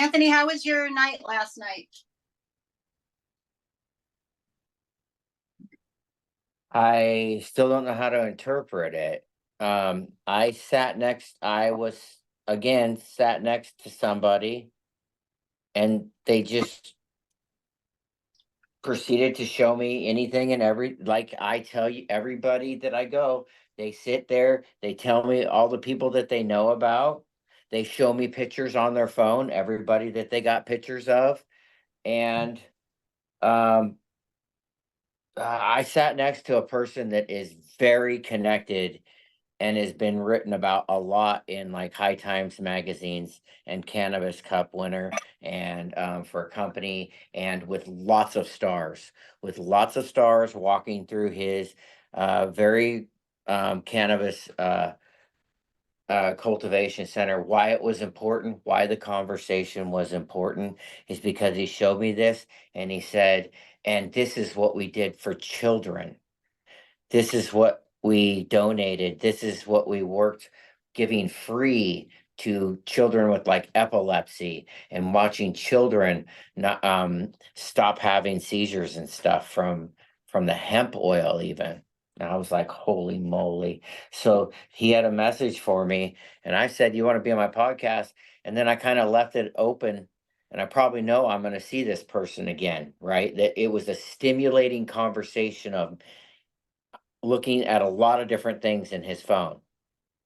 Anthony, how was your night last night? I still don't know how to interpret it. I was again sat next to somebody and they just proceeded to show me anything and like I tell you, everybody that I go, they sit there, they tell me all the people that they know about. They show me pictures on their phone, everybody that they got pictures of. And um I sat next to a person that is very connected and has been written about a lot in like High Times magazines and Cannabis Cup winner and for a company and with lots of stars walking through his very cannabis cultivation center. Why it was important, why the conversation was important is because he showed me this and he said, and this is what we did for children, this is what we donated. This is what we worked giving free to children with like epilepsy and watching children not stop having seizures and stuff from the hemp oil even. And I was like, holy moly. So he had a message for me and I said, you want to be on my podcast? And then I kind of left it open and I probably know I'm going to see this person again, right? That it was a stimulating conversation of looking at a lot of different things in his phone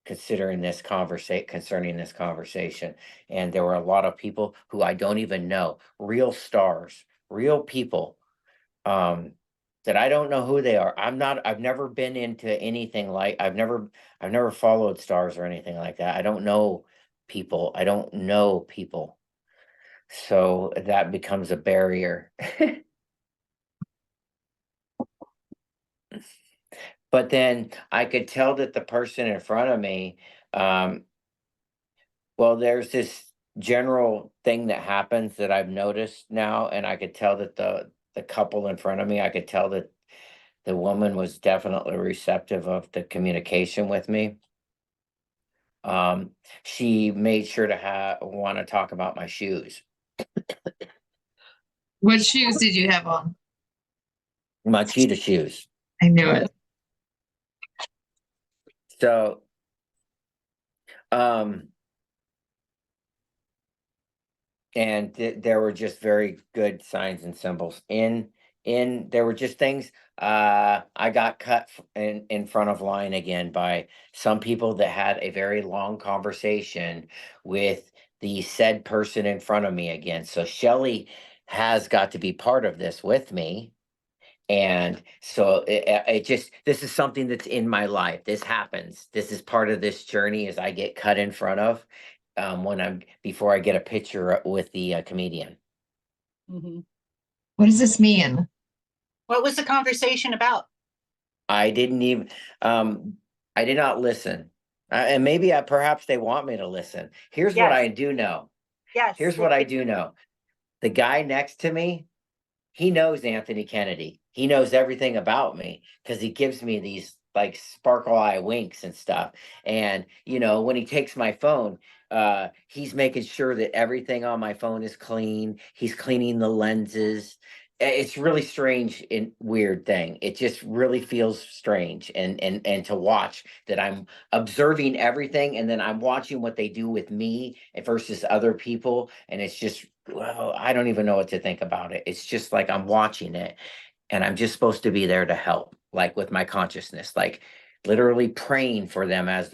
considering this conversation concerning this conversation, and there were a lot of people who I don't even know, real stars, real people, um that I don't know who they are. I've never been into anything like I've never followed stars or anything like that. I don't know people, so that becomes a barrier. But then I could tell that the person in front of me, um, well, there's this general thing that happens that I've noticed now, and I could tell that the couple in front of me, I could tell that the woman was definitely receptive of the communication with me. Um, she made sure to want to talk about my shoes, What shoes did you have on? my cheetah shoes. I knew it. So, um, and there were just very good signs and symbols in there were just things. I got cut in front of line again by some people that had a very long conversation with the said person in front of me again. So Shelly has got to be part of this with me, and so it just, this is something that's in my life. This happens. This is part of this journey as I get cut in front of when I'm before I get a picture with the comedian. Mhm. What does this mean? What was the conversation about? I didn't even um I did not listen. And maybe perhaps they want me to listen. Here's what Yes, I do know. yes. Here's what I do know. The guy next to me, he knows Anthony Kennedy. He knows everything about me because he gives me these like sparkle eye winks and stuff. And when he takes my phone, he's making sure that everything on my phone is clean. He's cleaning the lenses. It's really strange and weird thing. It just really feels strange and to watch that I'm observing everything and then I'm watching what they do with me versus other people, and it's just, well, I don't even know what to think about it. It's just like I'm watching it and I'm just supposed to be there to help, like with my consciousness, like literally praying for them as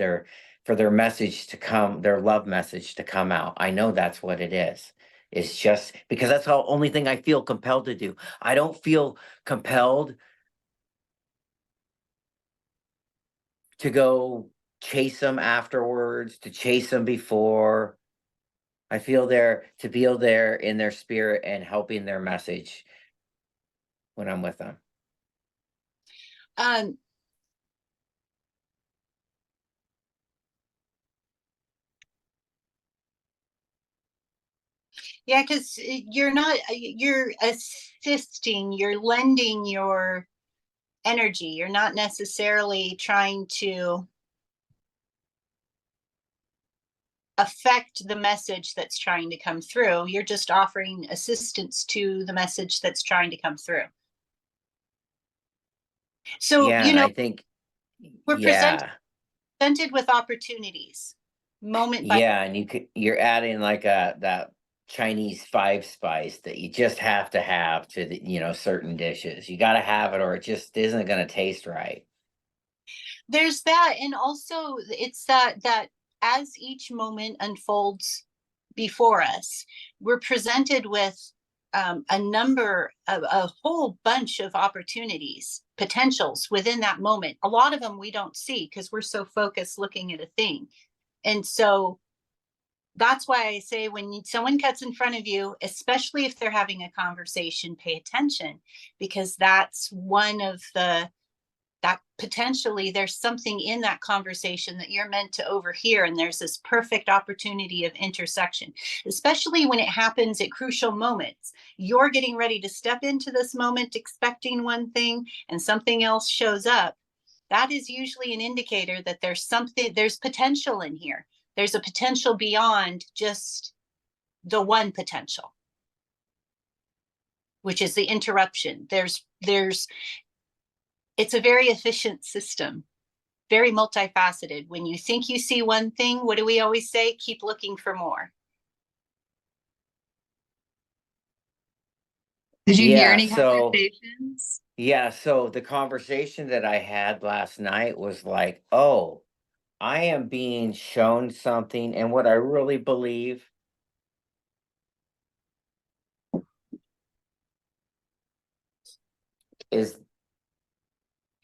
for their message to come, their love message to come out. I know that's what it is. It's just because that's the only thing I feel compelled to do. I don't feel compelled to go chase them afterwards, to chase them before. I feel there to be there in their spirit and helping their message when I'm with them. Um, yeah, because you're assisting, you're lending your energy. You're not necessarily trying to affect the message that's trying to come through. You're just offering assistance to the message that's trying to come through. So, Yeah, you and know, I think, we're yeah, presented with opportunities moment by yeah, and you're adding like that Chinese five spice that you just have to have to the, certain dishes. You got to have it or it just isn't going to taste right. there's that. And also it's that as each moment unfolds before us, we're presented with a whole bunch of opportunities, potentials within that moment. A lot of them we don't see because we're so focused looking at a thing. And so that's why I say when someone cuts in front of you, especially if they're having a conversation, pay attention, because that's one of that potentially there's something in that conversation that you're meant to overhear, and there's this perfect opportunity of intersection, especially when it happens at crucial moments. You're getting ready to step into this moment expecting one thing and something else shows up. That is usually an indicator that there's potential in here. There's a potential beyond just the one potential, which is the interruption. It's a very efficient system, very multifaceted. When you think you see one thing, what do we always say? Keep looking for more. Did you hear Yeah, any so conversations? yeah, so the conversation that I had last night was like, oh, I am being shown something, and what I really believe is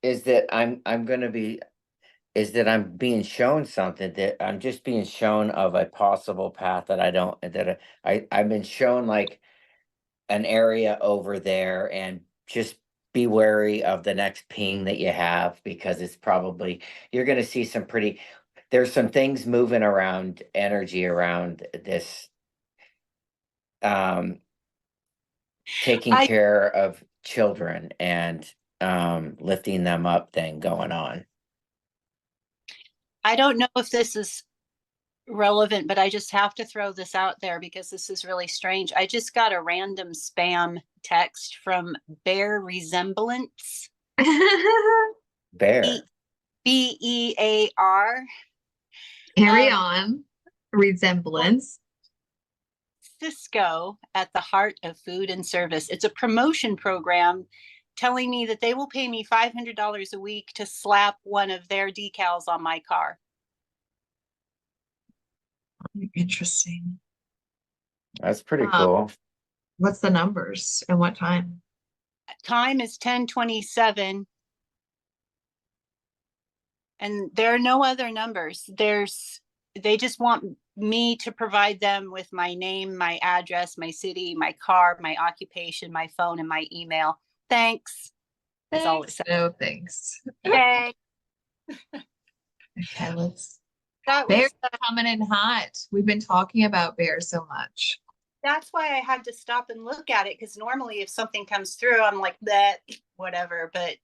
is that I'm going to be is that I'm being shown something, that I'm just being shown of a possible path that I don't that I've been shown like an area over there, and just be wary of the next ping that you have, because it's probably you're going to see some pretty there's some things moving around, energy around this um taking I care of children and lifting them up thing going on. I don't know if this is relevant, but I just have to throw this out there because this is really strange. I just got a random spam text from Bear Resemblance. Bear. BEAR. Carry on. Resemblance. Cisco at the heart of food and service. It's a promotion program telling me that they will pay me $500 a week to slap one of their decals on my car. Interesting. That's pretty Um, cool. What's the numbers and what time? Time is 10:27, and there are no other numbers. They just want me to provide them with my name, my address, my city, my car, my occupation, my phone, and my email. Thanks. That's all it Thanks. says. No, thanks. Okay. Okay, let's. That Bears was coming in hot. We've been talking about bears so much. that's why I had to stop and look at it, because normally if something comes through, I'm like that, whatever, but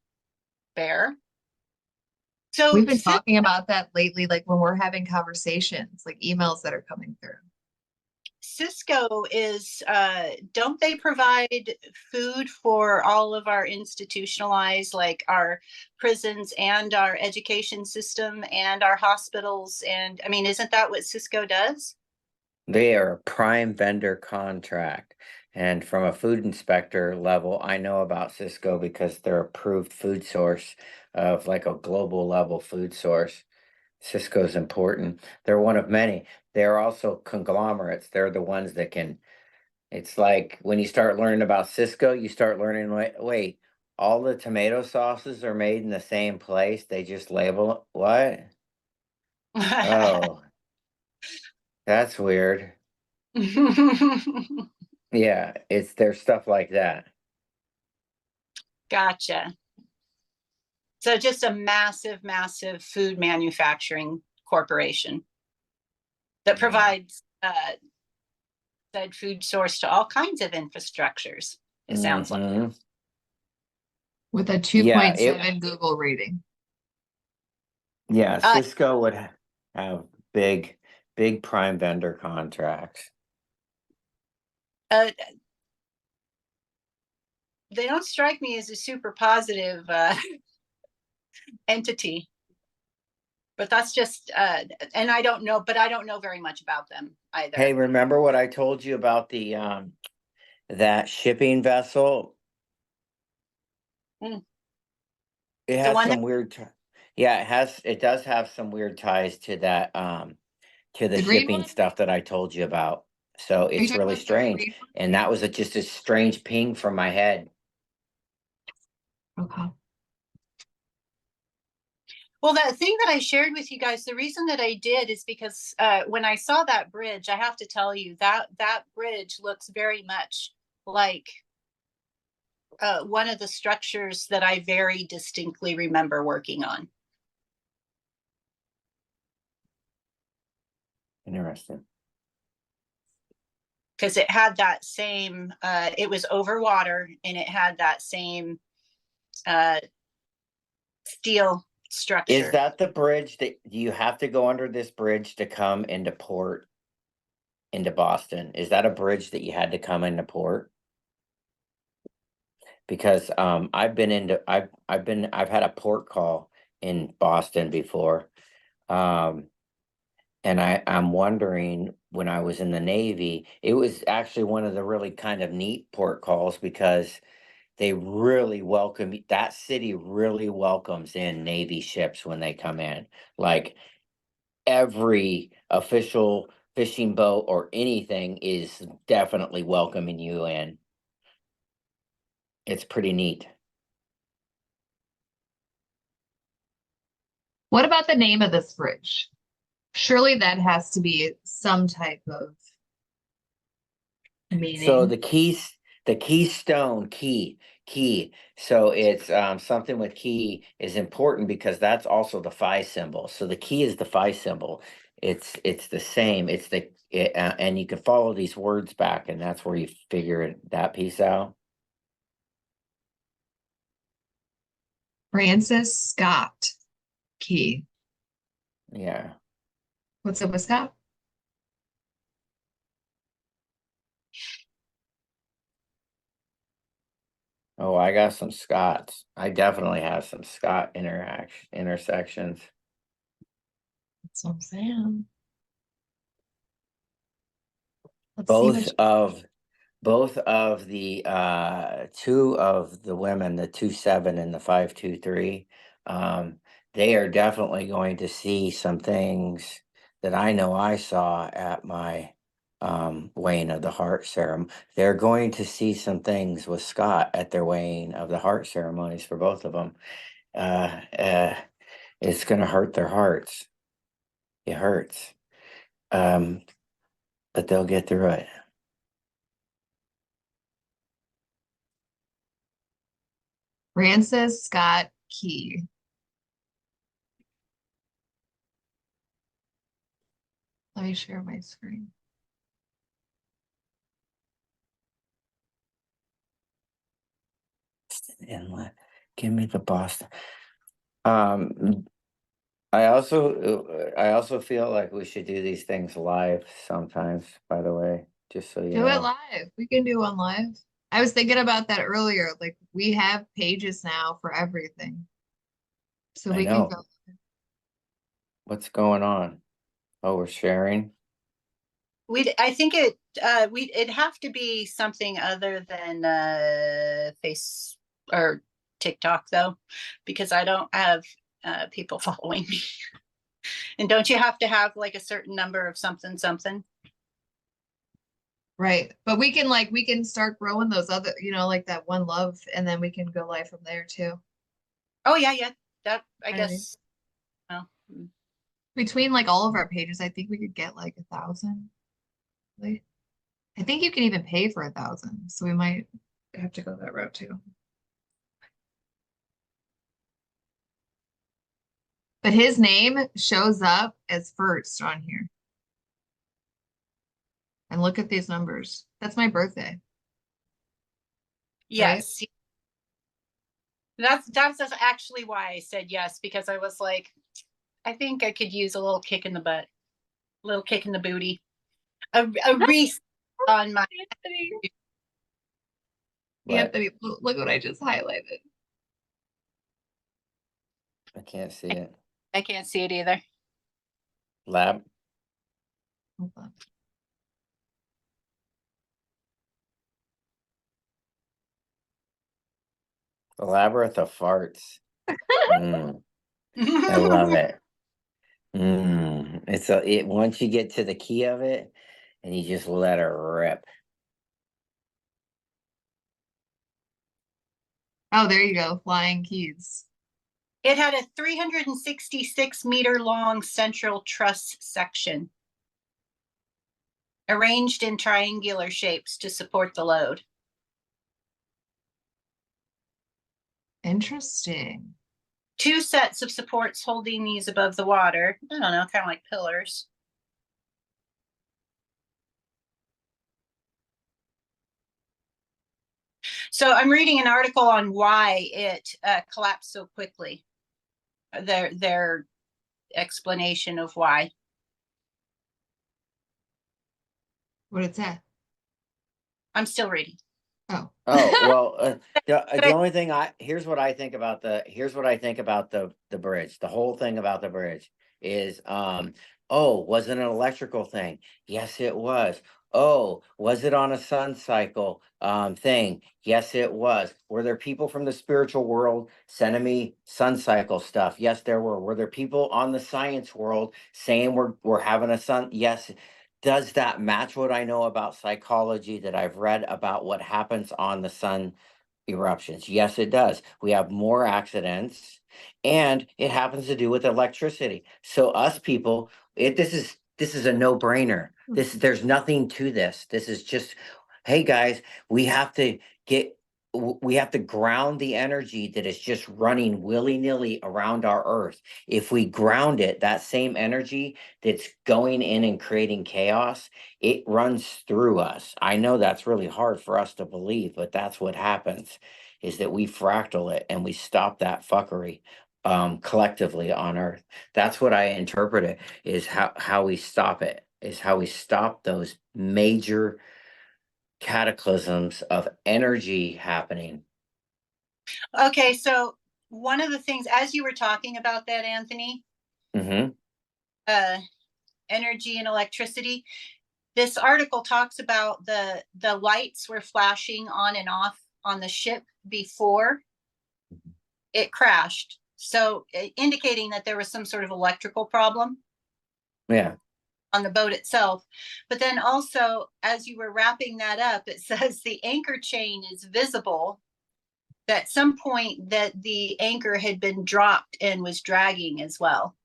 Bear. So We've been talking about that lately, like when we're having conversations, like emails that are coming through. Cisco is, don't they provide food for all of our institutionalized, like our prisons and our education system and our hospitals? And I mean, isn't that what Cisco does? They are a prime vendor contract. And from a food inspector level, I know about Cisco because they're approved food source of like a global level food source. Cisco's important. They're one of many. They're also conglomerates. They're the ones that can, it's like when you start learning about Cisco, you start learning, wait, all the tomato sauces are made in the same place. They just label what? Oh, that's weird. Yeah, it's there's stuff like that. Gotcha. So just a massive, massive food manufacturing corporation that Yeah. provides said food source to all kinds of infrastructures, it sounds like. Mhm. With a Yeah, 2.7 Google rating. yeah, Uh, Cisco would have big big prime vendor contracts. They don't strike me as a super positive entity. But that's just, and I don't know, but I don't know very much about them either. Hey, remember what I told you about the that shipping vessel? Mm. It The has one some weird yeah, it does have some weird ties to that to the The green shipping one? stuff that I told you about. So Are you it's talking really about the strange. green one? And that was just a strange ping from my head. Okay. Well, that thing that I shared with you guys, the reason that I did is because when I saw that bridge, I have to tell you that that bridge looks very much like one of the structures that I very distinctly remember working on. Interesting. Because it had that same, it was over water and it had that same steel structure. Is that the bridge that you have to go under this bridge to come into port into Boston? Is that a bridge that you had to come into port? Because I've had a port call in Boston before. And I'm wondering, when I was in the Navy, it was actually one of the really kind of neat port calls because they really welcome, that city really welcomes in Navy ships when they come in. Like every official fishing boat or anything is definitely welcoming you in. It's pretty neat. What about the name of this bridge? Surely that has to be some type of meaning. So the keystone key. So it's something with key is important because that's also the phi symbol. So the key is the phi symbol. It's the same. And you can follow these words back, and that's where you figure that piece out. Francis Scott Key. Yeah. What's up with Scott? Oh, I got some Scots. I definitely have some Scott intersections. That's what I'm saying. Let's see Both what of both of the two of the women, the 2-7 and the 5-2-3, they are definitely going to see some things that I know I saw at my weighing of the heart ceremony. They're going to see some things with Scott at their weighing of the heart ceremonies for both of them. It's going to hurt their hearts. It hurts. But they'll get through it. Francis Scott Key. Let me share my screen. Inlet. Give me the Boston. I also feel like we should do these things live sometimes, by the way, just so you Do it know. live. We can do one live. I was thinking about that earlier. Like we have pages now for everything. So I we can know. go. What's going on? Oh, we're sharing. I think it'd have to be something other than face or TikTok though, because I don't have people following me. And don't you have to have like a certain number of something something? Right. But we can start growing those other, like that One Love, and then we can go live from there too. Oh yeah. That I Right. guess. Well, Between like all of our pages, I think we could get like 1,000. Like, I think you can even pay for 1,000. So we might have to go that route too. But his name shows up as first on here. And look at these numbers. That's my birthday. yes. That's actually why I said yes, because I was like, I think I could use a little kick in the butt. Little kick in the booty. A reset on my. Anthony, But Anthony, look what I just highlighted. I can't see it. I can't see it either. Lab. Hold on. The labyrinth of farts. Mm, I love it. It once you get to the key of it and you just let it rip. Oh, there you go. Flying keys. It had a 366-meter long central truss section arranged in triangular shapes to support the load. Interesting. 2 sets of supports holding these above the water. I don't know, kind of like pillars. So I'm reading an article on why it collapsed so quickly. Their explanation of why. What did it say? I'm still reading. Oh. Oh, well, the I- only thing here's what I think about the bridge. The whole thing about the bridge is, oh, was it an electrical thing? Yes, it was. Oh, was it on a sun cycle thing? Yes, it was. Were there people from the spiritual world sending me sun cycle stuff? Yes, there were. Were there people on the science world saying we're having a sun? Yes. Does that match what I know about psychology that I've read about what happens on the sun eruptions? Yes, it does. We have more accidents and it happens to do with electricity. So us people, this is a no-brainer. There's nothing to this. This is just, hey guys, we have to we have to ground the energy that is just running willy-nilly around our earth. If we ground it, that same energy that's going in and creating chaos, it runs through us. I know that's really hard for us to believe, but that's what happens, is that we fractal it and we stop that fuckery collectively on earth. That's what I interpret it, is how we stop it, is how we stop those major cataclysms of energy happening. Okay, so one of the things, as you were talking about that, Anthony, Mm-hmm. Energy and electricity, this article talks about the lights were flashing on and off on the ship before it crashed. So indicating that there was some sort of electrical problem Yeah. on the boat itself. But then also, as you were wrapping that up, it says the anchor chain is visible. At some point that the anchor had been dropped and was dragging as well.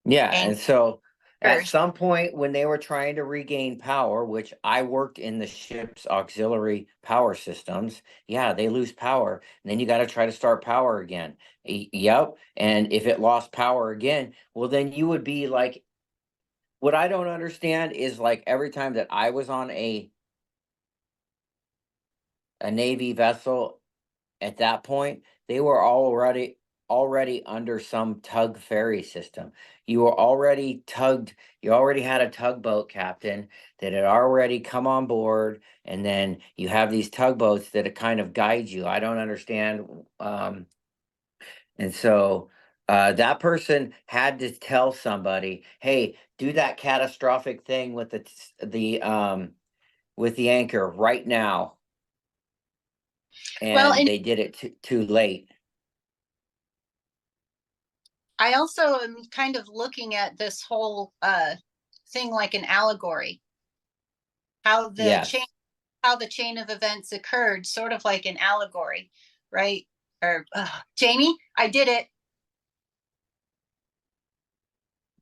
Yeah, and so at Anchors. some point when they were trying to regain power, which I worked in the ship's auxiliary power systems, yeah, they lose power, and then you got to try to start power again. Yep, and if it lost power again, well, then you would be like, what I don't understand is, like, every time that I was on a Navy vessel at that point, they were already under some tug ferry system. You were already tugged, you already had a tugboat captain that had already come on board, and then you have these tugboats that kind of guide you. I don't understand. And so that person had to tell somebody, hey, do that catastrophic thing with the anchor right now. Well, And and they did it too late. I also am kind of looking at this whole thing like an allegory. How the Yes. chain how the chain of events occurred, sort of like an allegory, right? Or Jamie, I did it. I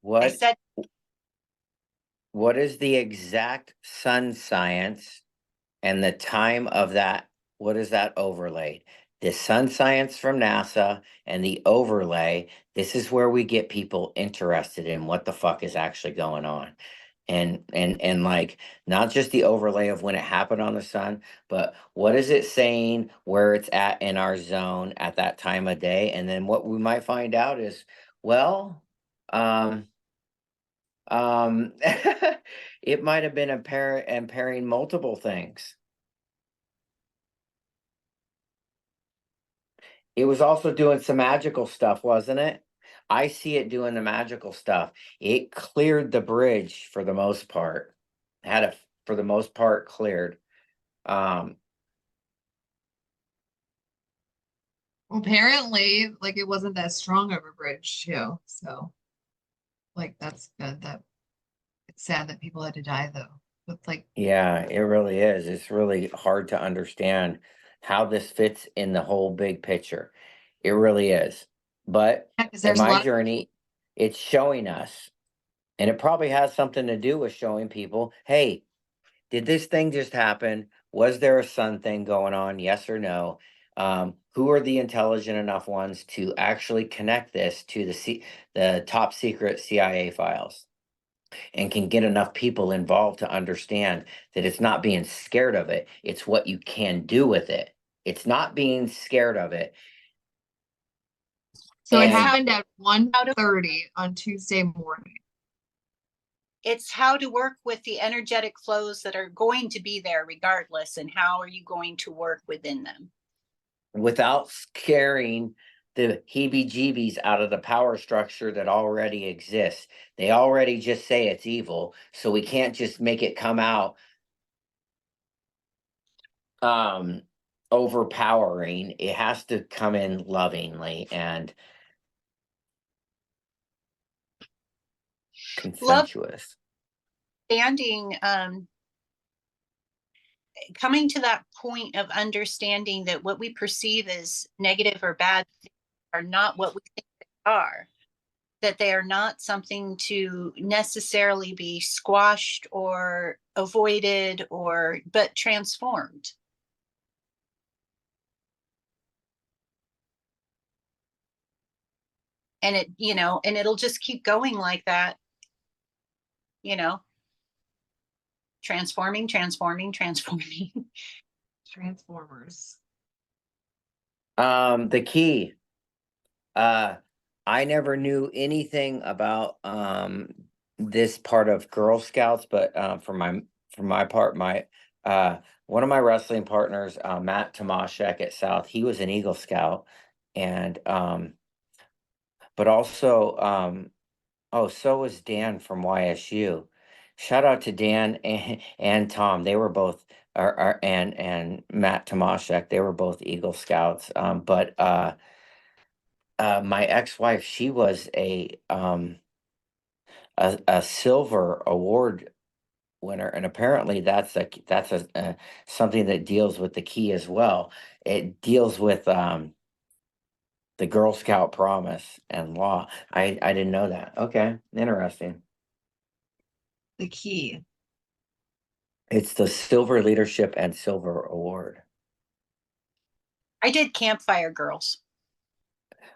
What said what is the exact sun science and the time of that? What is that overlaid? The sun science from NASA and the overlay. This is where we get people interested in what the fuck is actually going on. And like, not just the overlay of when it happened on the sun, but what is it saying where it's at in our zone at that time of day? And then what we might find out is, well, um It might have been impairing multiple things. It was also doing some magical stuff, wasn't it? I see it doing the magical stuff. It cleared the bridge for the most part. Had it for the most part cleared. Um, Apparently, like it wasn't that strong of a bridge too, so. Like that's good that, it's sad that people had to die though, but like, yeah, it really is. It's really hard to understand how this fits in the whole big picture. It really is. But because in there's a my lot. journey, it's showing us, and it probably has something to do with showing people, hey, did this thing just happen? Was there a sun thing going on? Yes or no? Who are the intelligent enough ones to actually connect this to the top secret CIA files, and can get enough people involved to understand that it's not being scared of it, it's what you can do with it. It's not being scared of it. So it It's how, happened at how to 1:30 on Tuesday morning. it's how to work with the energetic flows that are going to be there regardless, and how are you going to work within them. Without scaring the heebie jeebies out of the power structure that already exists. They already just say it's evil, so we can't just make it come out um overpowering. It has to come in lovingly and Love consensuous. standing, coming to that point of understanding that what we perceive as negative or bad are not what we think they are, that they are not something to necessarily be squashed or avoided, or but transformed. And it, and it'll just keep going like that, you know transforming, transforming, transforming. Transformers. The key, uh I never knew anything about this part of Girl Scouts, but for my part, my one of my wrestling partners, Matt Tomaszek at South, he was an Eagle Scout. And but also oh, so was Dan from YSU. Shout out to Dan and Tom. They were both and Matt Tomaszek, they were both Eagle Scouts. But my ex-wife, she was a silver award winner, and apparently that's something that deals with the key as well. It deals with the Girl Scout promise and law. I didn't know that. Okay, interesting. The key. It's the Silver Leadership and Silver Award. I did Campfire Girls.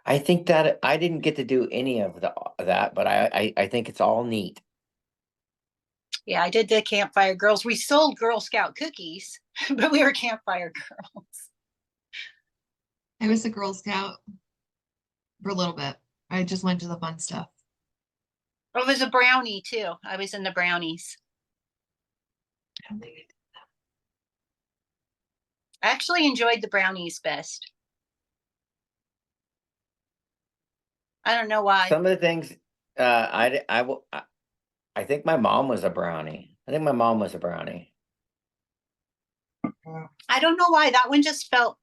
I think that I didn't get to do any of that, but I think it's all neat. Yeah, I did the Campfire Girls. We sold Girl Scout cookies, but we were Campfire Girls. I was a Girl Scout for a little bit. I just went to the fun stuff. Oh, it was a brownie too. I was in the brownies. I don't think I did. I actually enjoyed the brownies best. I don't know why. Some of the things, I think my mom was a brownie. I think my mom was a brownie. I don't know why that one just felt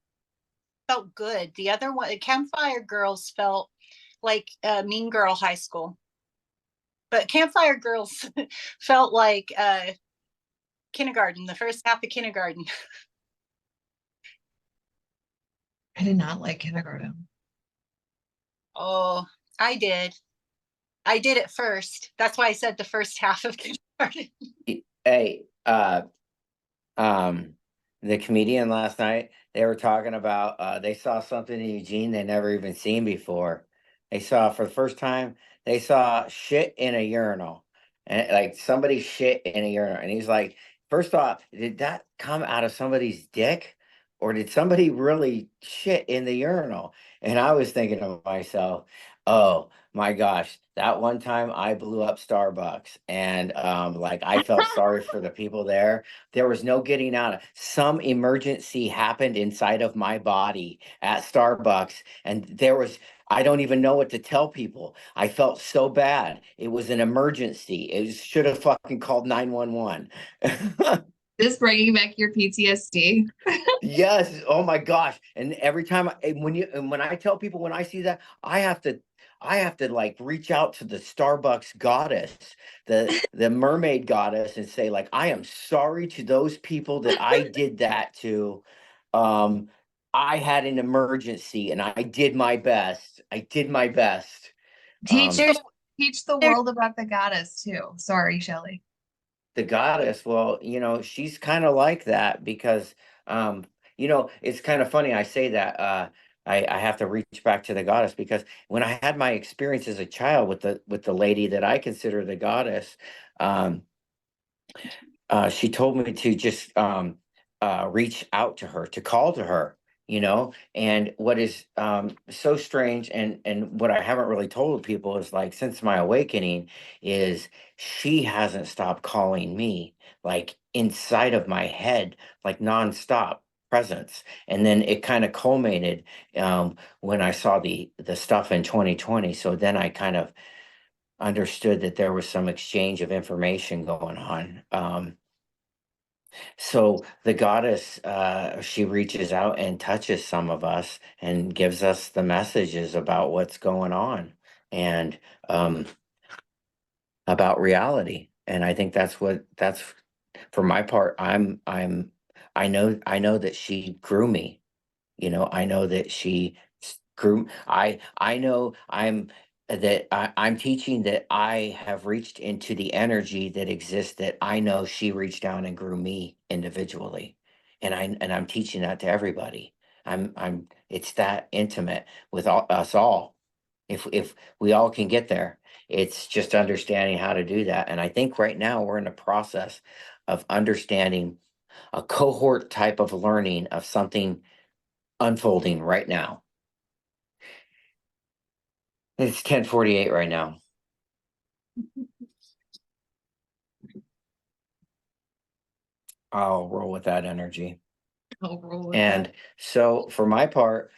good. The other one, Campfire Girls, felt like Mean Girl High School. But Campfire Girls felt like kindergarten, the first half of kindergarten. I did not like kindergarten. Oh, I did. I did it first. That's why I said the first half of kindergarten. Hey, the comedian last night, they were talking about they saw something in Eugene they never even seen before. They saw for the first time, they saw shit in a urinal. And like somebody shit in a urinal. And he's like, first off, did that come out of somebody's dick? Or did somebody really shit in the urinal? And I was thinking to myself, oh my gosh, that one time I blew up Starbucks and like I felt sorry for the people there. There was no getting out. Some emergency happened inside of my body at Starbucks, and I don't even know what to tell people. I felt so bad. It was an emergency. It should have fucking called 911. This bringing back your PTSD. Yes. Oh my gosh. And every time when I tell people when I see that, I have to like reach out to the Starbucks goddess, the mermaid goddess, and say, like, I am sorry to those people that I did that to. Um, I had an emergency and I did my best. I did my best. Teach Um, the teach the There- world about the goddess too. Sorry, Shelley. the goddess, well, she's kind of like that because it's kind of funny I say that. I have to reach back to the goddess because when I had my experience as a child with the lady that I consider the goddess, um she told me to just reach out to her, to call to her, and what is so strange, and what I haven't really told people is, like, since my awakening, is she hasn't stopped calling me, like, inside of my head, like nonstop presence. And then it kind of culminated when I saw the stuff in 2020. So then I kind of understood that there was some exchange of information going on. So the goddess, she reaches out and touches some of us and gives us the messages about what's going on, and um, about reality. And I think that's for my part. I know that she grew me. I know that she grew. I know I'm teaching that I have reached into the energy that exists, that I know she reached down and grew me individually. And I'm teaching that to everybody. It's that intimate with us all. If we all can get there, it's just understanding how to do that. And I think right now we're in the process of understanding a cohort type of learning of something unfolding right now. It's 10:48 right now. I'll roll with that energy. I'll roll with And that. so for my part,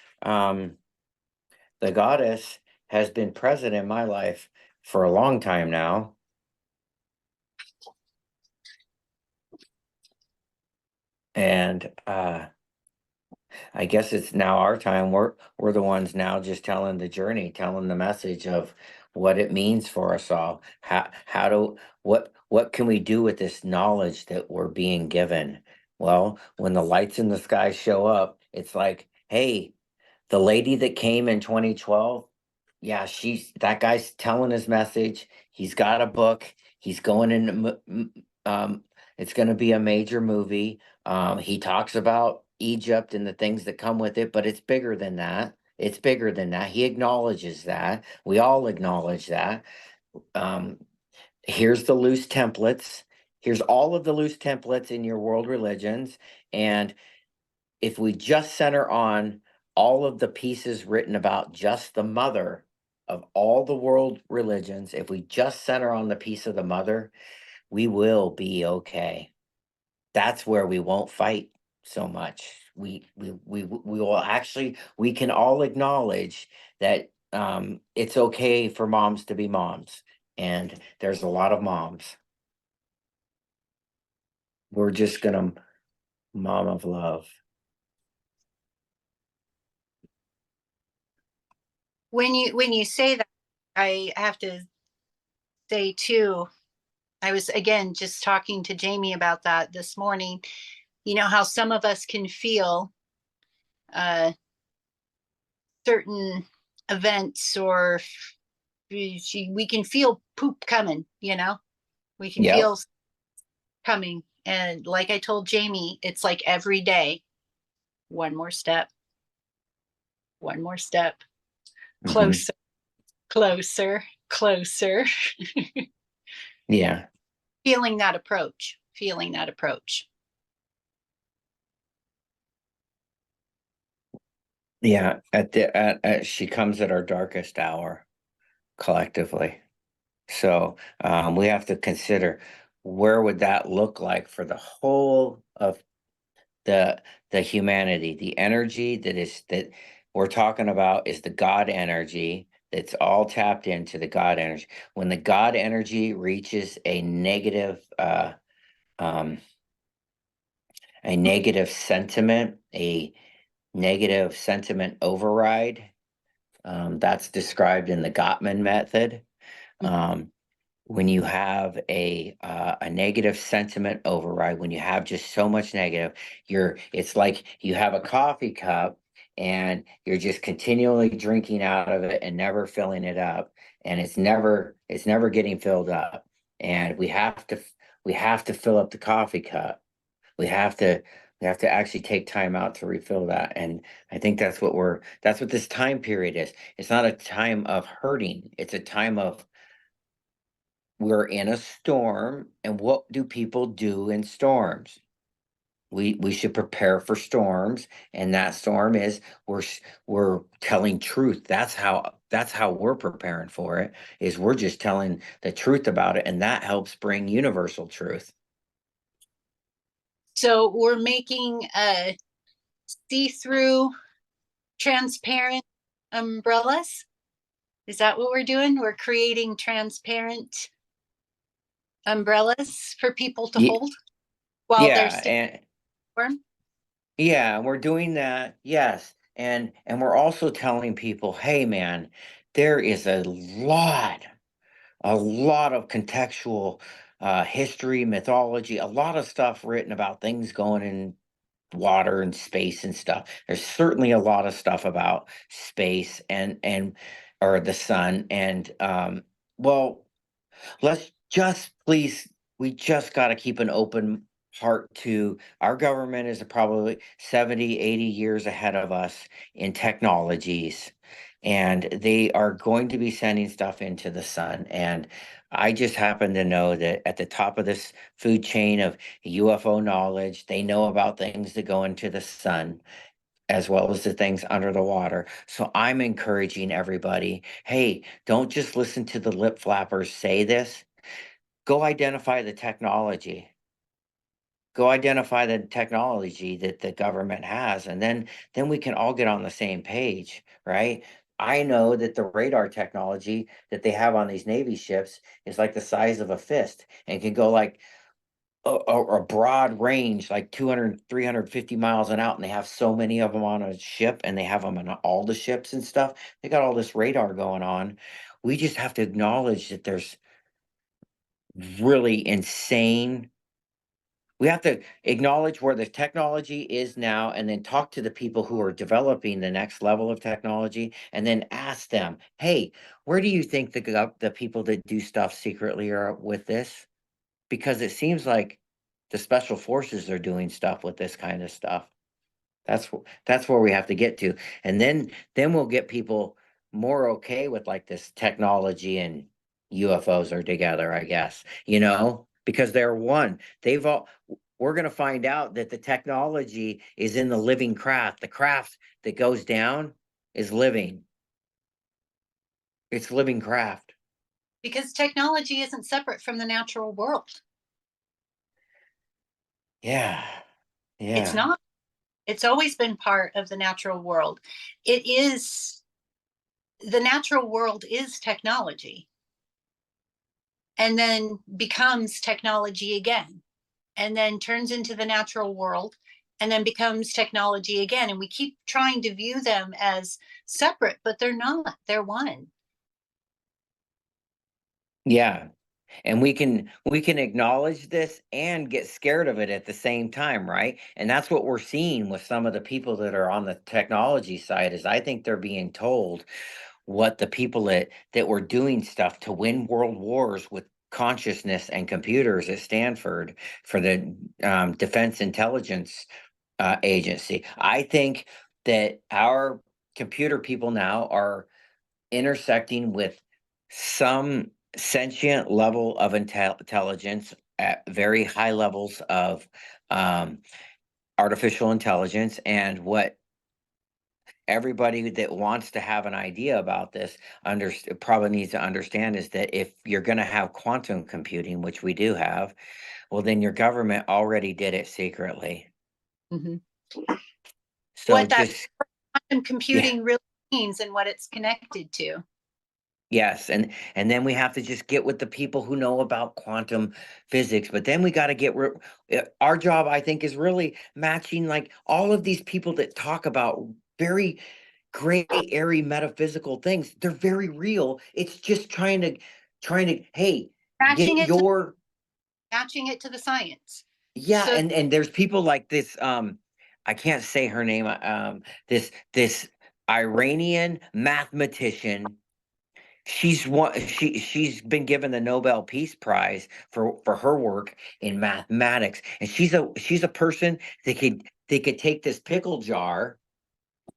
the goddess has been present in my life for a long time now. And I guess it's now our time. We're the ones now just telling the journey, telling the message of what it means for us all. What can we do with this knowledge that we're being given? Well, when the lights in the sky show up, it's like, hey, the lady that came in 2012, yeah, that guy's telling his message. He's got a book. He's going in. It's going to be a major movie. He talks about Egypt and the things that come with it, but it's bigger than that. It's bigger than that. He acknowledges that. We all acknowledge that. Um, Here's the loose templates. Here's all of the loose templates in your world religions. And if we just center on all of the pieces written about just the mother of all the world religions, if we just center on the piece of the mother, we will be okay. That's where we won't fight so much. We will actually, we can all acknowledge that it's okay for moms to be moms, and there's a lot of moms. We're just gonna mom of love. when you say that, I have to say too, I was again just talking to Jamie about that this morning. You know how some of us can feel certain events, or we can feel poop coming, we can Yep. feel coming. And like I told Jamie, it's like every day, one more step, one more step, Mhm. closer, closer, closer. Yeah. Feeling that approach, feeling that approach. Yeah, she comes at our darkest hour collectively. So we have to consider where would that look like for the whole of the humanity, the energy that we're talking about is the God energy that's all tapped into the God energy. When the God energy reaches um, a negative sentiment, a negative sentiment override, that's described in the Gottman method. Um, when you have a negative sentiment override, when you have just so much negative, it's like you have a coffee cup and you're just continually drinking out of it and never filling it up, and it's never getting filled up. And we have to fill up the coffee cup. We have to we have to actually take time out to refill that. And I think that's what this time period is. It's not a time of hurting, it's a time of we're in a storm, and what do people do in storms? We should prepare for storms, and that storm is we're telling truth. That's how we're preparing for it, is we're just telling the truth about it, and that helps bring universal truth. So we're making see-through transparent umbrellas. Is that what we're doing? We're creating transparent umbrellas for people to Ye- hold while they're Yeah, staying and warm. yeah, we're doing that. Yes. And we're also telling people, "Hey man, there is a lot of contextual history, mythology, a lot of stuff written about things going in water and space and stuff. There's certainly a lot of stuff about space and or the sun. And well, let's just please, we just got to keep an open heart to our government is probably 70, 80 years ahead of us in technologies. And they are going to be sending stuff into the sun. And I just happen to know that at the top of this food chain of UFO knowledge, they know about things that go into the sun as well as the things under the water. So I'm encouraging everybody, hey, don't just listen to the lip flappers say this. Go identify the technology. Go identify the technology that the government has, and then we can all get on the same page, right? I know that the radar technology that they have on these Navy ships is like the size of a fist and can go like a broad range, like 200, 350 miles and out, and they have so many of them on a ship, and they have them on all the ships and stuff. They got all this radar going on. We just have to acknowledge that there's really insane. We have to acknowledge where the technology is now, and then talk to the people who are developing the next level of technology, and then ask them, hey, where do you think the people that do stuff secretly are with this? Because it seems like the special forces are doing stuff with this kind of stuff. That's where we have to get to. And then we'll get people more okay with like this technology, and UFOs are together, I guess, because they're one. We're going to find out that the technology is in the living craft. The craft that goes down is living. It's living craft. Because technology isn't separate from the natural world. Yeah. It's Yeah. not. It's always been part of the natural world. It is, the natural world is technology, and then becomes technology again, and then turns into the natural world, and then becomes technology again. And we keep trying to view them as separate, but they're not. They're one. Yeah. And we can acknowledge this and get scared of it at the same time, right? And that's what we're seeing with some of the people that are on the technology side, is I think they're being told what the people that were doing stuff to win world wars with consciousness and computers at Stanford for the Defense Intelligence Agency. I think that our computer people now are intersecting with some sentient level of intelligence at very high levels of um, artificial intelligence. And what everybody that wants to have an idea about this probably needs to understand is that if you're going to have quantum computing, which we do have, well, then your government already did it secretly. Mhm. So What that just, quantum yeah, computing really means and what it's connected to. yes. And then we have to just get with the people who know about quantum physics, but then we got to our job, I think, is really matching like all of these people that talk about very gray airy metaphysical things. They're very real. It's just trying to, hey, Matching get it to your, matching it to the science. yeah. So And there's people like this, I can't say her name, this Iranian mathematician. She's been given the Nobel Peace Prize for her work in mathematics. And she's a person that could take this pickle jar,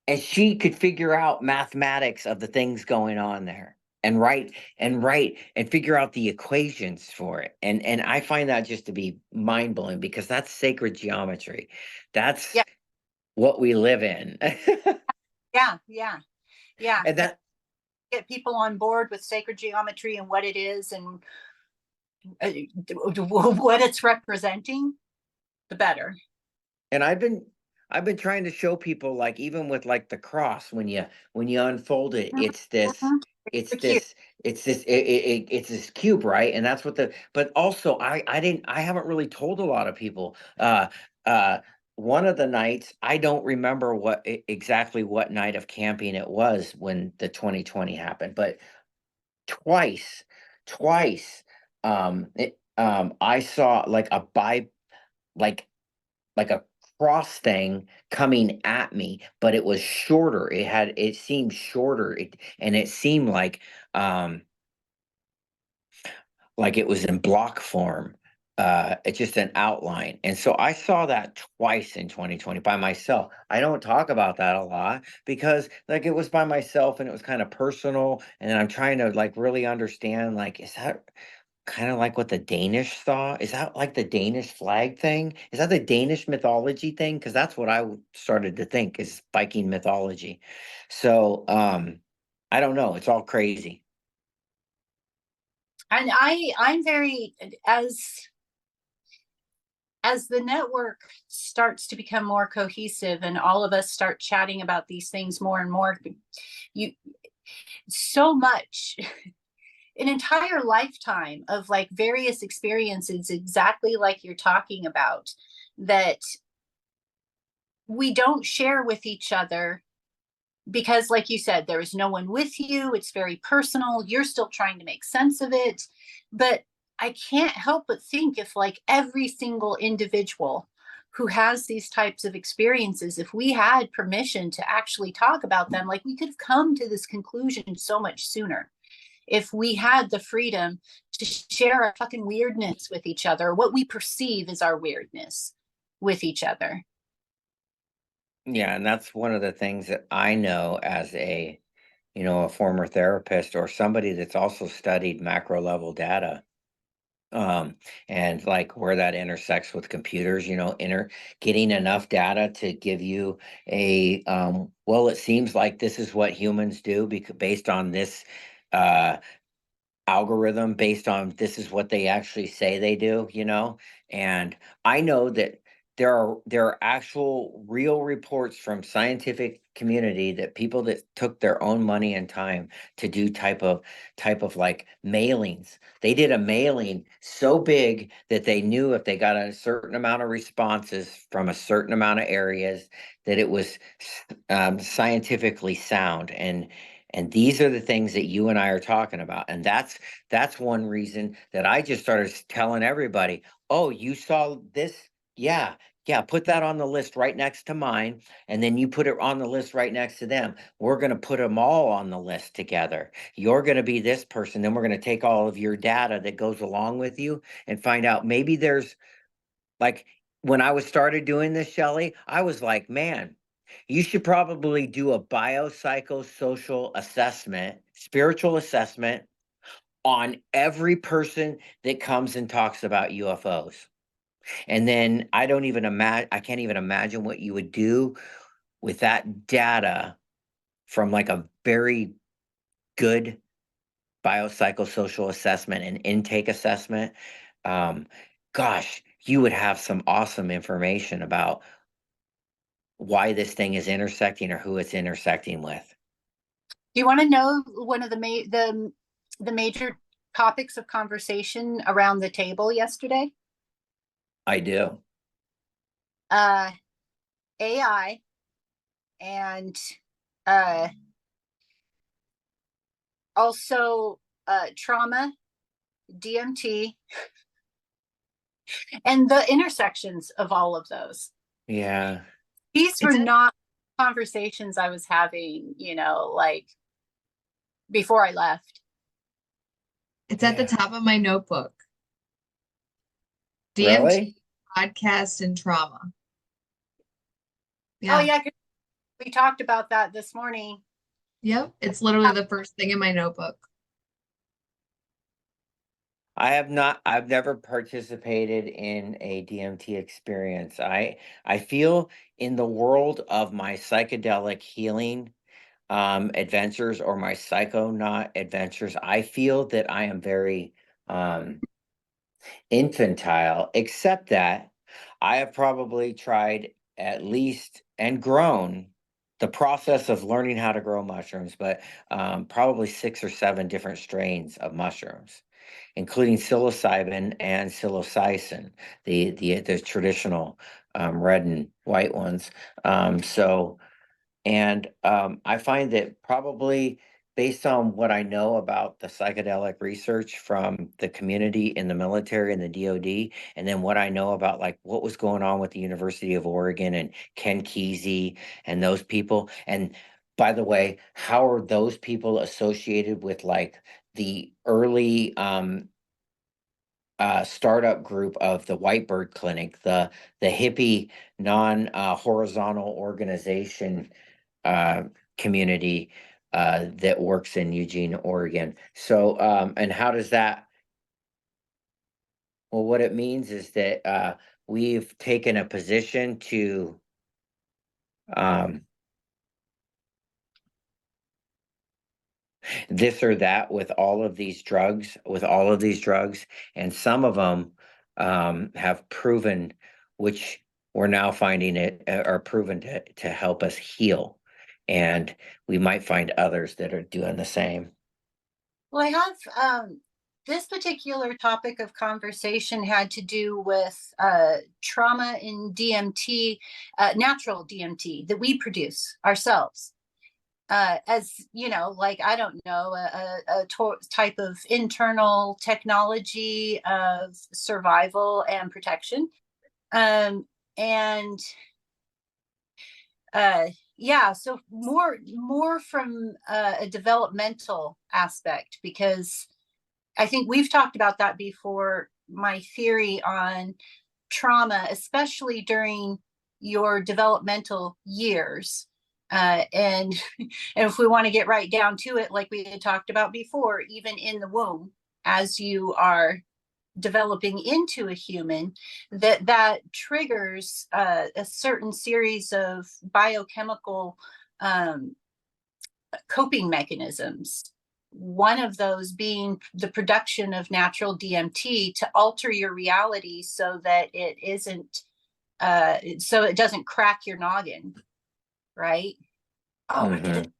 and she could figure out mathematics of the things going on there, and write and figure out the equations for it. And I find that just to be mind-blowing, because that's sacred geometry. That's yeah, what we live in. yeah. And And that get people on board with sacred geometry and what it is and what it's representing, the better. and I've been trying to show people, like, even with like the cross, when you unfold it, Mhm. it's The cute. this it's this cube, right? And that's what but also I haven't really told a lot of people. Uh one of the nights, I don't remember exactly what night of camping it was when the 2020 happened, but twice twice I saw like like like a cross thing coming at me, but it was shorter. It seemed shorter. And it seemed like it was in block form. It's just an outline. And so I saw that twice in 2020 by myself. I don't talk about that a lot because like it was by myself and it was kind of personal. And I'm trying to like really understand, like, is that kind of like what the Danish saw? Is that like the Danish flag thing? Is that the Danish mythology thing? Because that's what started to think is Viking mythology. So I don't know. It's all crazy. And I'm very as the network starts to become more cohesive and all of us start chatting about these things more and more, you so much an entire lifetime of like various experiences exactly like you're talking about that we don't share with each other because like you said there is no one with you, it's very personal, you're still trying to make sense of it. But I can't help but think if like every single individual who has these types of experiences, if we had permission to actually talk about them, like we could have come to this conclusion so much sooner if we had the freedom to share our fucking weirdness with each other, what we perceive as our weirdness with each other. Yeah, and that's one of the things that I know as a former therapist or somebody that's also studied macro level data. And like where that intersects with computers, getting enough data to give you well, it seems like this is what humans do because based on this uh algorithm, based on this is what they actually say they do. And I know that there are actual real reports from scientific community that people that took their own money and time to do type of like mailings. They did a mailing so big that they knew if they got a certain amount of responses from a certain amount of areas that it was scientifically sound. And these are the things that you and I are talking about. And that's one reason that I just started telling everybody, oh, you saw this? Yeah, yeah, put that on the list right next to mine. And then you put it on the list right next to them. We're going to put them all on the list together. You're going to be this person. Then we're going to take all of your data that goes along with you and find out maybe there's like when I was started doing this, Shelley, I was like, man, you should probably do a biopsychosocial assessment, spiritual assessment on every person that comes and talks about UFOs. And then I can't even imagine what you would do with that data from like a very good biopsychosocial assessment and intake assessment, um, gosh, you would have some awesome information about why this thing is intersecting or who it's intersecting with. Do you want to know one of the major topics of conversation around the table yesterday? I do. AI and uh, also trauma, DMT, and the intersections of all of those. Yeah. These were It's a- not conversations I was having, you know, like before I left. It's at the Yeah. top of my notebook. DMT, Really? podcast, and trauma. Oh Yeah. yeah, 'cause we talked about that this morning. Yep. It's literally the first thing in my notebook. I've never participated in a DMT experience. I feel in the world of my psychedelic healing adventures or my psychonaut adventures, I feel that I am very um infantile, except that I have probably tried at least and grown the process of learning how to grow mushrooms, but probably 6 or 7 different strains of mushrooms, including psilocybin and psilocybin, the traditional red and white ones. So and I find that probably based on what I know about the psychedelic research from the community in the military and the DoD, and then what I know about like what was going on with the University of Oregon and Ken Kesey and those people. And by the way, how are those people associated with like the early startup group of the Whitebird Clinic, the hippie non horizontal organization uh, community that works in Eugene, Oregon. So, and how does that? Well, what it means is that we've taken a position to um, this or that with all of these drugs, and some of them have proven, which we're now finding it are proven to help us heal, and we might find others that are doing the same. Well, I have this particular topic of conversation had to do with trauma in DMT, natural DMT that we produce ourselves. As you know, like I don't know, type of internal technology of survival and protection. And yeah, so more from a developmental aspect, because I think we've talked about that before. My theory on trauma, especially during your developmental years. And and if we want to get right down to it, like we had talked about before, even in the womb, as you are developing into a human, that triggers a certain series of biochemical um, coping mechanisms. One of those being the production of natural DMT to alter your reality so that it isn't, so it doesn't crack your noggin, right? Oh, I did it. Mhm.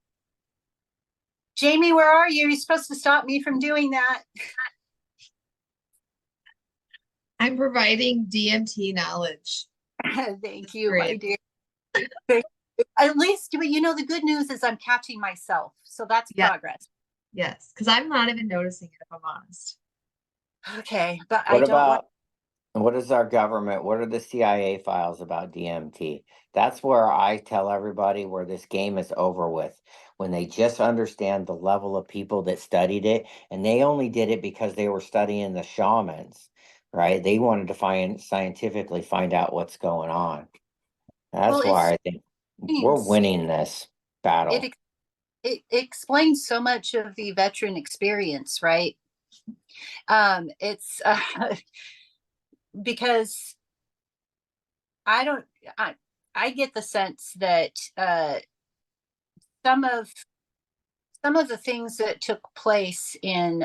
Jamie, where are you? You're supposed to stop me from doing that. I'm providing DMT knowledge. Thank you, my Great. dear. At least, but you know, the good news is I'm catching myself. So that's Yeah. progress. Yes. Because I'm not even noticing it, if I'm honest. Okay, but I What don't want. about what is our government? What are the CIA files about DMT? That's where I tell everybody where this game is over with. When they just understand the level of people that studied it, and they only did it because they were studying the shamans, right? They wanted to scientifically find out what's going on. Well, That's why I think we're explains winning this it, battle. it explains so much of the veteran experience, right? It's because I don't I I get the sense that some of the things that took place in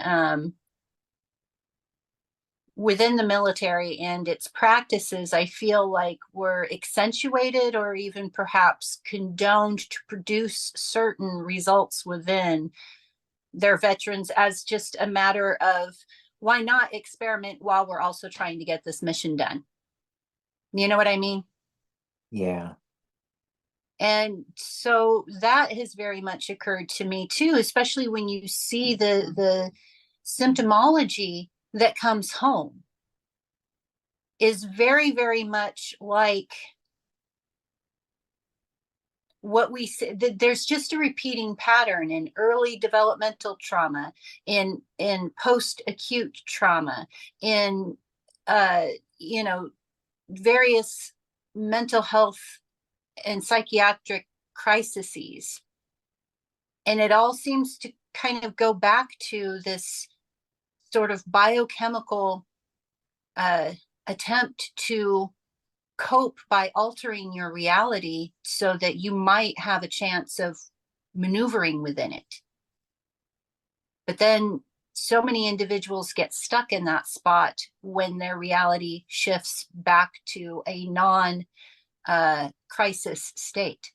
within the military and its practices, I feel like were accentuated or even perhaps condoned to produce certain results within their veterans as just a matter of why not experiment while we're also trying to get this mission done? You know what I mean? Yeah. And so that has very much occurred to me too, especially when you see the symptomology that comes home is very, very much like what we see. There's just a repeating pattern in early developmental trauma, in post-acute trauma, in you know, various mental health and psychiatric crises. And it all seems to kind of go back to this sort of biochemical attempt to cope by altering your reality so that you might have a chance of maneuvering within it. But then so many individuals get stuck in that spot when their reality shifts back to a non crisis state.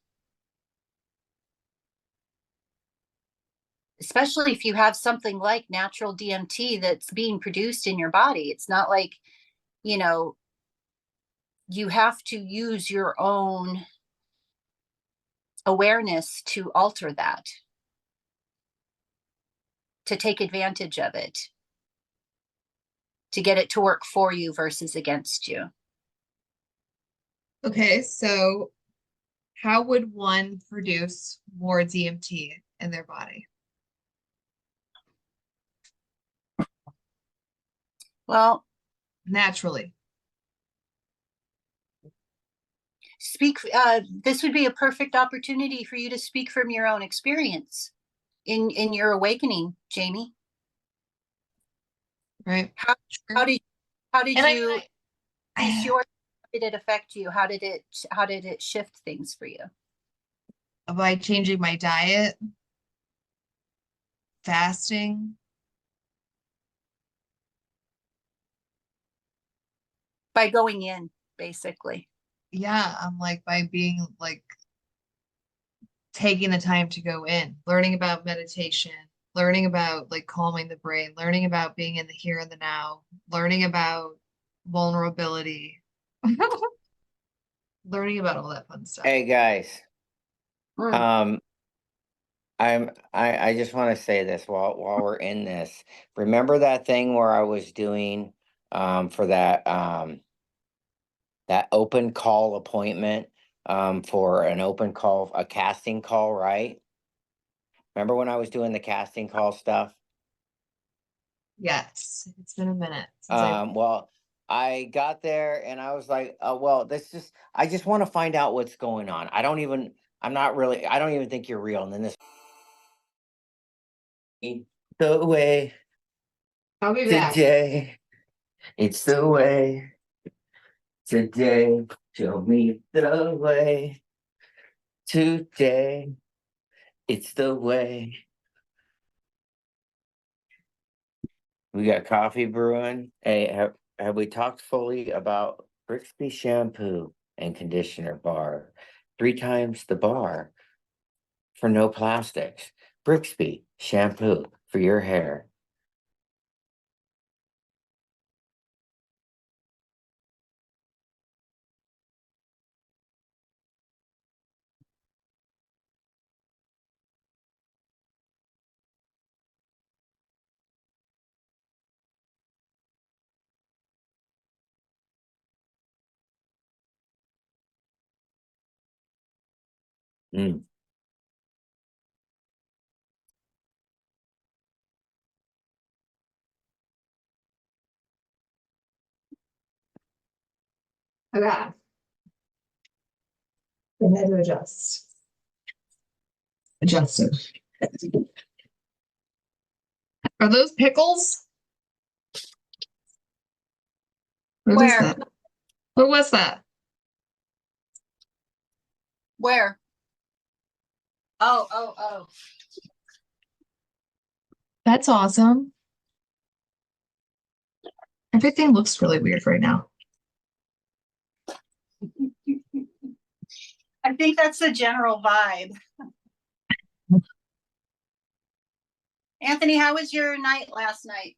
Especially if you have something like natural DMT that's being produced in your body. It's not like, you know, you have to use your own awareness to alter that, to take advantage of it, to get it to work for you versus against you. Okay, so how would one produce more DMT in their body? Well, Naturally. speak, this would be a perfect opportunity for you to speak from your own experience in your awakening, Jamie. Right. How did And I you mean, piece your, how did it affect you? How did it shift things for you? by changing my diet, fasting, By going in, basically. yeah, I'm like by being like taking the time to go in, learning about meditation, learning about like calming the brain, learning about being in the here and the now, learning about vulnerability, learning about all that fun stuff. Hey guys, Mm. I just want to say this while we're in this. Remember that thing where I was doing for that open call appointment for an open call, a casting call, right? Remember when I was doing the casting call stuff? Yes, it's been a minute since I Well, I got there and I was like, oh, well, I just want to find out what's going on. I don't even think you're real. And then this the way I'll be back. today, it's the way today. Show me the way today. It's the way. We got coffee brewing. Hey, have we talked fully about Brixby shampoo and conditioner bar? 3 times the bar for no plastics. Brixby shampoo for your hair. Mm. Okay. I had to adjust. Adjusted. Are those pickles? What is Where? that? What was that? Where? Oh. That's awesome. Everything looks really weird right now. I think that's the general vibe. Anthony, how was your night last night?